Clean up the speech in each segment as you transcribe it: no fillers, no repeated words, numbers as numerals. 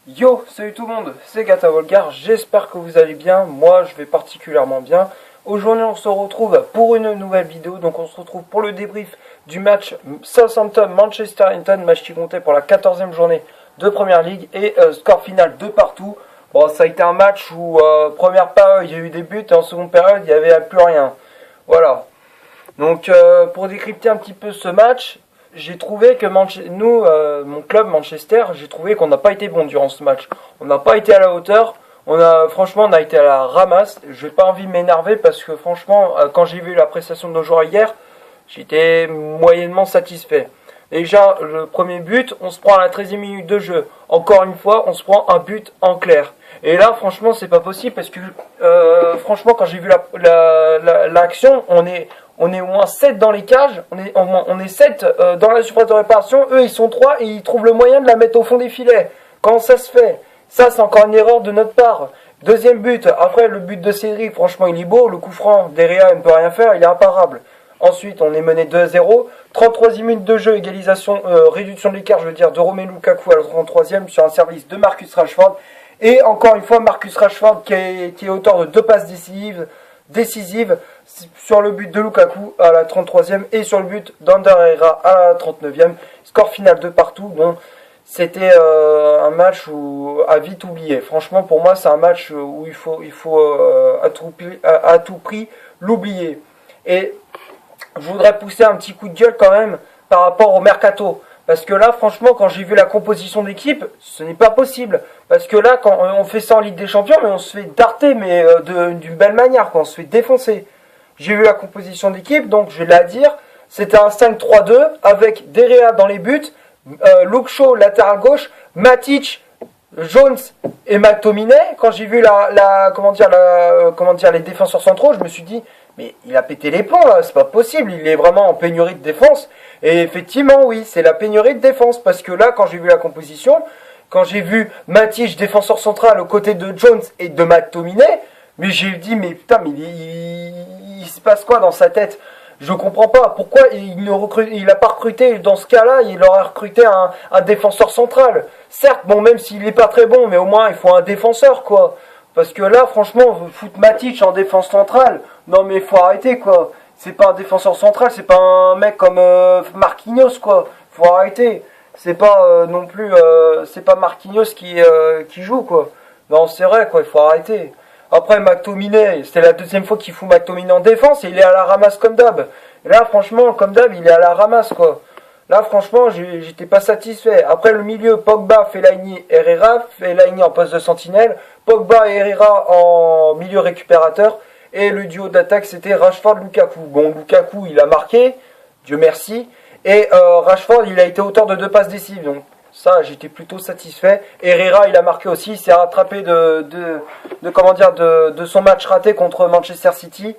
Yo, salut tout le monde, c'est Gata Volgar, j'espère que vous allez bien, moi je vais particulièrement bien. Aujourd'hui on se retrouve pour une nouvelle vidéo, donc on se retrouve pour le débrief du match Southampton-Manchester United, match qui comptait pour la 14e journée de Première Ligue et score final de partout. Bon, ça a été un match où première période il y a eu des buts et en seconde période il n'y avait plus rien. Voilà. Donc pour décrypter un petit peu ce match, j'ai trouvé que mon club Manchester, j'ai trouvé qu'on n'a pas été bon durant ce match. On n'a pas été à la hauteur. Franchement, on a été à la ramasse. Je n'ai pas envie de m'énerver parce que franchement, quand j'ai vu la prestation de nos joueurs hier, j'étais moyennement satisfait. Déjà, le premier but, on se prend à la 13e minute de jeu. Encore une fois, on se prend un but en clair. Et là, franchement, c'est pas possible parce que, franchement, quand j'ai vu l'action, on est au moins 7 dans les cages, on est 7 dans la surface de réparation, eux ils sont 3 et ils trouvent le moyen de la mettre au fond des filets. Comment ça se fait? Ça c'est encore une erreur de notre part. Deuxième but, après le but de Cédric, franchement il est beau, le coup franc, Derrea il ne peut rien faire, il est imparable. Ensuite on est mené 2-0, 33e minute de jeu, égalisation, réduction de l'écart je veux dire, de Romelu Lukaku à la 33e sur un service de Marcus Rashford. Et encore une fois Marcus Rashford qui est auteur de 2 passes décisive sur le but de Lukaku à la 33e et sur le but d'Ander Herrera à la 39e. Score final de partout. Bon, c'était un match à vite oublier. Franchement, pour moi, c'est un match où il faut à tout prix l'oublier. Et je voudrais pousser un petit coup de gueule quand même par rapport au mercato. Parce que là, franchement, quand j'ai vu la composition d'équipe, ce n'est pas possible. Parce que là, quand on fait ça en Ligue des Champions, mais on se fait darter, mais d'une belle manière, quand on se fait défoncer. J'ai vu la composition d'équipe, donc je vais la dire. C'était un 5-3-2 avec Derrea dans les buts, Luke Shaw latéral gauche, Matic, Jones et McTominay. Quand j'ai vu les défenseurs centraux, je me suis dit, mais il a pété les plombs là, c'est pas possible, il est vraiment en pénurie de défense. Et effectivement, oui, c'est la pénurie de défense, parce que là, quand j'ai vu la composition, quand j'ai vu Matic, défenseur central, aux côtés de Jones et de McTominay, mais j'ai dit, mais putain, mais il se passe quoi dans sa tête? Je comprends pas. Pourquoi il a pas recruté, dans ce cas-là, il aurait recruté un défenseur central. Certes, bon, même s'il est pas très bon, mais au moins, il faut un défenseur, quoi. Parce que là, franchement, foutre Matic en défense centrale, non mais il faut arrêter, quoi. C'est pas un défenseur central, c'est pas un mec comme Marquinhos, quoi. Faut arrêter. C'est pas non plus, c'est pas Marquinhos qui joue, quoi. Non, c'est vrai, quoi, il faut arrêter. Après, McTominay, c'était la deuxième fois qu'il fout McTominay en défense et il est à la ramasse comme d'hab. Et là, franchement, comme d'hab, il est à la ramasse, quoi. Là, franchement, j'étais pas satisfait. Après, le milieu, Pogba, Fellaini, Herrera. Fellaini en poste de sentinelle. Pogba et Herrera en milieu récupérateur. Et le duo d'attaque, c'était Rashford-Lukaku. Bon, Lukaku, il a marqué. Dieu merci. Et Rashford, il a été auteur de 2 passes décisives. Donc, ça, j'étais plutôt satisfait. Herrera, il a marqué aussi. Il s'est rattrapé de son match raté contre Manchester City.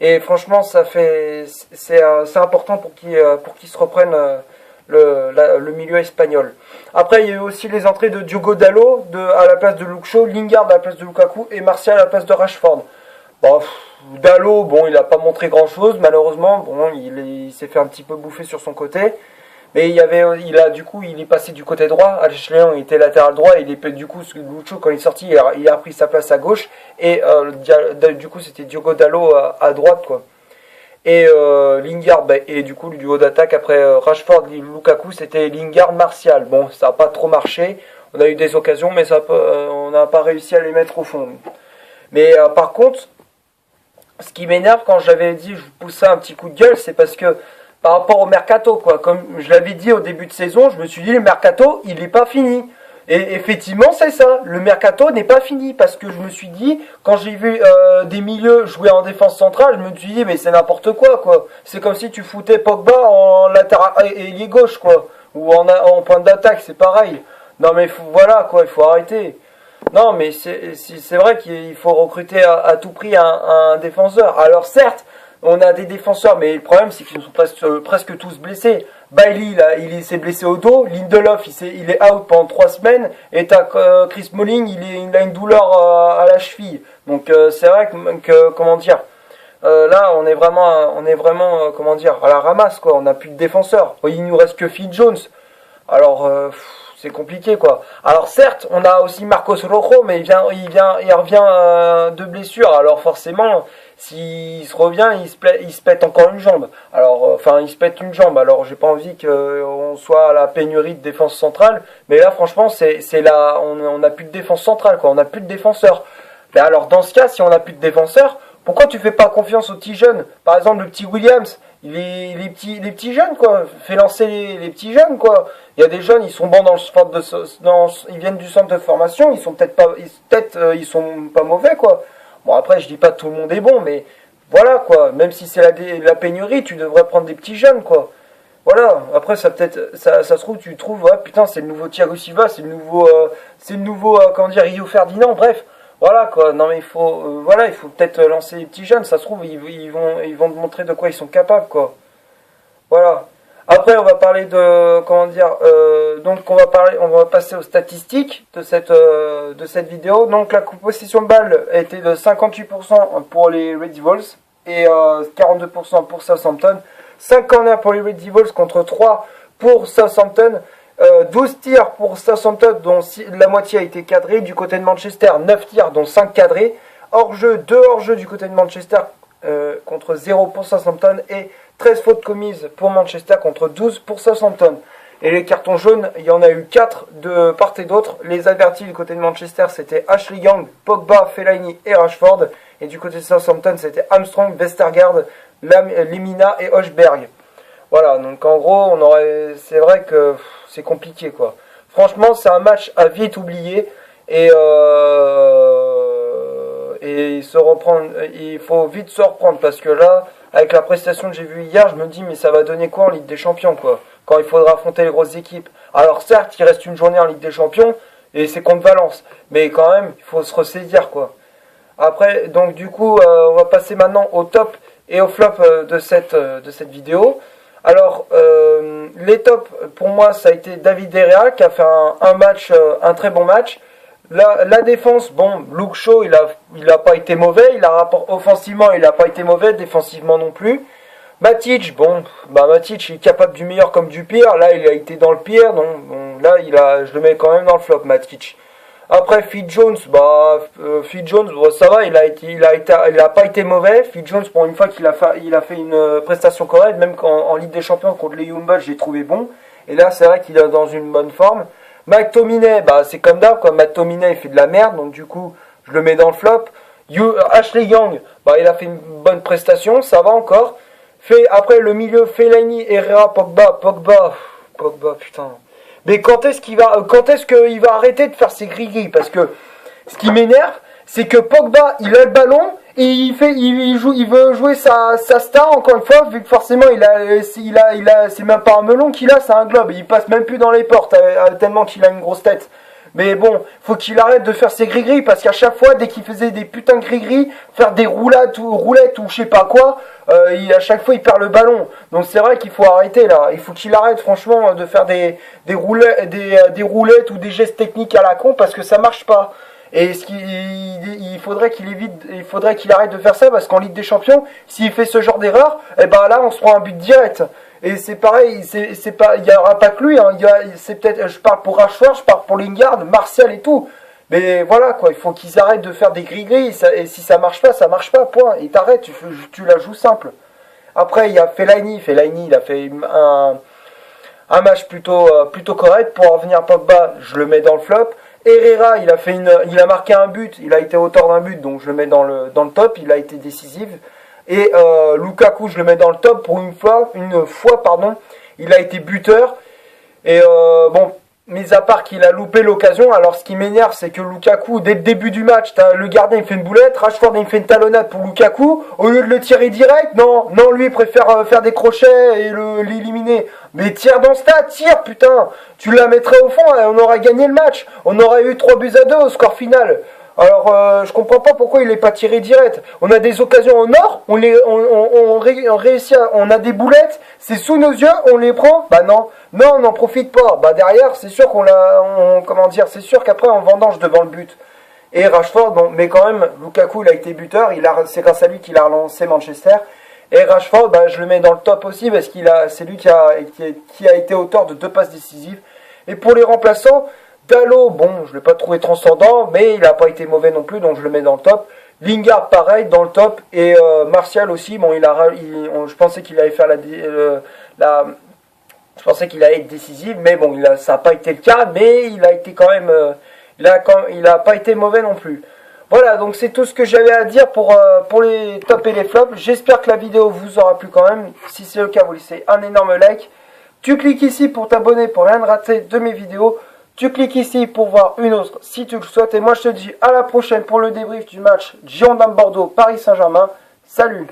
Et franchement, c'est important pour qu'il se reprenne le milieu espagnol. Après, il y a eu aussi les entrées de Diogo Dalot à la place de Luke Shaw, Lingard à la place de Lukaku et Martial à la place de Rashford. Bon, Dalot, bon, il n'a pas montré grand-chose, malheureusement. Bon, il s'est fait un petit peu bouffer sur son côté. Mais il est passé du côté droit. Ashley Young était latéral droit et du coup, Lucho, quand il est sorti, il a pris sa place à gauche. Et du coup, c'était Diogo Dalot à droite, quoi. Et Lingard, et du coup, le duo d'attaque après Rashford et Lukaku, c'était Lingard-Martial. Bon, ça n'a pas trop marché. On a eu des occasions, mais on n'a pas réussi à les mettre au fond. Mais par contre, ce qui m'énerve quand j'avais dit je vous poussais un petit coup de gueule, c'est parce que par rapport au mercato, quoi. Comme je l'avais dit au début de saison, je me suis dit le mercato, il n'est pas fini. Et effectivement, c'est ça. Le mercato n'est pas fini parce que je me suis dit, quand j'ai vu des milieux jouer en défense centrale, je me suis dit mais c'est n'importe quoi, quoi. C'est comme si tu foutais Pogba en latéral ailier gauche, quoi, ou en point d'attaque, c'est pareil. Non mais voilà, quoi, il faut arrêter. Non mais c'est vrai qu'il faut recruter à tout prix un défenseur. Alors certes, on a des défenseurs, mais le problème c'est qu'ils sont presque tous blessés. Bailey, là, il s'est blessé au dos. Lindelof, il est out pendant 3 semaines. Et t'as Chris Smalling, il a une douleur à la cheville. Donc c'est vrai que comment dire, là on est vraiment comment dire, à la ramasse, quoi. On n'a plus de défenseurs. Il nous reste que Phil Jones. Alors c'est compliqué quoi. Alors certes, on a aussi Marcos Rojo, mais il revient de blessure. Alors forcément, s'il se revient, il se pète encore une jambe. Alors, enfin, il se pète une jambe. Alors, j'ai pas envie qu'on soit à la pénurie de défense centrale, mais là, franchement, c'est là, on a plus de défense centrale quoi. On a plus de défenseurs. Mais alors, dans ce cas, si on a plus de défenseurs, pourquoi tu fais pas confiance aux petits jeunes? Par exemple, le petit Williams. Les petits jeunes quoi, fais lancer les petits jeunes quoi. Il y a des jeunes, ils sont bons dans le centre ils viennent du centre de formation, ils sont ils sont pas mauvais quoi. Bon après je dis pas que tout le monde est bon, mais voilà quoi. Même si c'est la pénurie, tu devrais prendre des petits jeunes quoi. Voilà. Après ça se trouve tu trouves ouais putain c'est le nouveau Thiago Silva, c'est le nouveau comment dire Rio Ferdinand. Bref. Voilà quoi, non mais il faut il faut peut-être lancer les petits jeunes, ça se trouve ils vont te montrer de quoi ils sont capables quoi. Voilà. Après on va parler de comment dire donc on va passer aux statistiques de cette vidéo. Donc la possession de balle a été de 58% pour les Red Devils et 42% pour Southampton. 5 corners pour les Red Devils contre 3 pour Southampton. 12 tirs pour Southampton, dont la moitié a été cadrée. Du côté de Manchester, 9 tirs, dont 5 cadrés. Hors-jeu, 2 hors-jeu du côté de Manchester contre 0 pour Southampton. Et 13 fautes commises pour Manchester contre 12 pour Southampton. Et les cartons jaunes, il y en a eu 4 de part et d'autre. Les avertis du côté de Manchester, c'était Ashley Young, Pogba, Fellaini et Rashford. Et du côté de Southampton, c'était Armstrong, Vestergaard, Lemina et Højbjerg. Voilà, donc en gros, c'est vrai que c'est compliqué quoi. Franchement, c'est un match à vite oublier et se reprendre. Il faut vite se reprendre parce que là, avec la prestation que j'ai vue hier, je me dis mais ça va donner quoi en Ligue des Champions quoi, quand il faudra affronter les grosses équipes. Alors certes, il reste une journée en Ligue des Champions et c'est contre Valence, mais quand même, il faut se ressaisir quoi. Après, donc du coup, on va passer maintenant au top et au flop de cette vidéo. Alors, les tops, pour moi, ça a été David De Gea qui a fait un très bon match. La défense, bon, Luke Shaw, il a pas été mauvais. Offensivement, il a pas été mauvais. Défensivement non plus. Matic, bon, Matic, il est capable du meilleur comme du pire. Là, il a été dans le pire. Donc, bon, là, je le mets quand même dans le flop, Matic. Après Phil Jones, ça va, il a pas été mauvais. Phil Jones, pour une fois il a fait une prestation correcte, même en Ligue des Champions contre les Young Boys, j'ai trouvé bon. Et là, c'est vrai qu'il est dans une bonne forme. McTominay, c'est comme d'hab, quoi. McTominay, il fait de la merde, donc du coup, je le mets dans le flop. Ashley Young, il a fait une bonne prestation, ça va encore. Après le milieu, Fellaini, Herrera, Pogba, putain. Mais quand est-ce qu'il va arrêter de faire ses gris-gris? Parce que ce qui m'énerve, c'est que Pogba, il a le ballon et il veut jouer sa star encore une fois, vu que forcément c'est même pas un melon qu'il a, c'est un globe. Il passe même plus dans les portes tellement qu'il a une grosse tête. Mais bon, faut qu'il arrête de faire ses gris-gris parce qu'à chaque fois, dès qu'il faisait des putains de gris-gris, faire des roulettes ou je sais pas quoi, à chaque fois il perd le ballon. Donc c'est vrai qu'il faut arrêter là. Il faut qu'il arrête franchement de faire des roulettes ou des gestes techniques à la con parce que ça marche pas. Et il faudrait qu'il arrête de faire ça parce qu'en Ligue des Champions, s'il fait ce genre d'erreur, là on se prend un but direct. Et c'est pareil, il y aura pas que lui, hein. Je parle pour Rashford, je parle pour Lingard, Martial et tout. Mais voilà quoi, il faut qu'ils arrêtent de faire des gris-gris, et si ça marche pas, point. Et t'arrêtes, tu la joues simple. Après il y a Fellaini, il a fait un match plutôt correct. Pour revenir à Pogba, je le mets dans le flop. Herrera, il a marqué un but, il a été auteur d'un but, donc je le mets dans le top, il a été décisif. Et Lukaku, je le mets dans le top pour une fois, il a été buteur. Et mis à part qu'il a loupé l'occasion, alors ce qui m'énerve, c'est que Lukaku, dès le début du match, le gardien il fait une boulette, Rashford il fait une talonnade pour Lukaku, au lieu de le tirer direct, non, lui il préfère faire des crochets et l'éliminer. Mais tire dans ce stade, tire, putain, tu la mettrais au fond et on aurait gagné le match, on aurait eu 3-2 au score final. Alors, je comprends pas pourquoi il n'est pas tiré direct. On a des occasions en or, on réussit, on a des boulettes, c'est sous nos yeux, on les prend. Non, on n'en profite pas. Derrière, c'est sûr c'est sûr qu'après on vendange devant le but. Et Rashford, mais quand même, Lukaku, il a été buteur, c'est grâce à lui qu'il a relancé Manchester. Et Rashford, je le mets dans le top aussi parce c'est lui qui a été auteur de 2 passes décisives. Et pour les remplaçants, Dalot, bon, je ne l'ai pas trouvé transcendant, mais il n'a pas été mauvais non plus, donc je le mets dans le top. Lingard, pareil, dans le top. Et Martial aussi, bon, je pensais qu'il allait faire je pensais qu'il allait être décisif, mais bon, ça n'a pas été le cas, mais il a été quand même, il a pas été mauvais non plus. Voilà, donc c'est tout ce que j'avais à dire pour les tops et les flops. J'espère que la vidéo vous aura plu quand même. Si c'est le cas, vous laissez un énorme like. Tu cliques ici pour t'abonner pour rien rater de mes vidéos. Tu cliques ici pour voir une autre si tu le souhaites. Et moi je te dis à la prochaine pour le débrief du match Girondins-Bordeaux Paris Saint-Germain. Salut!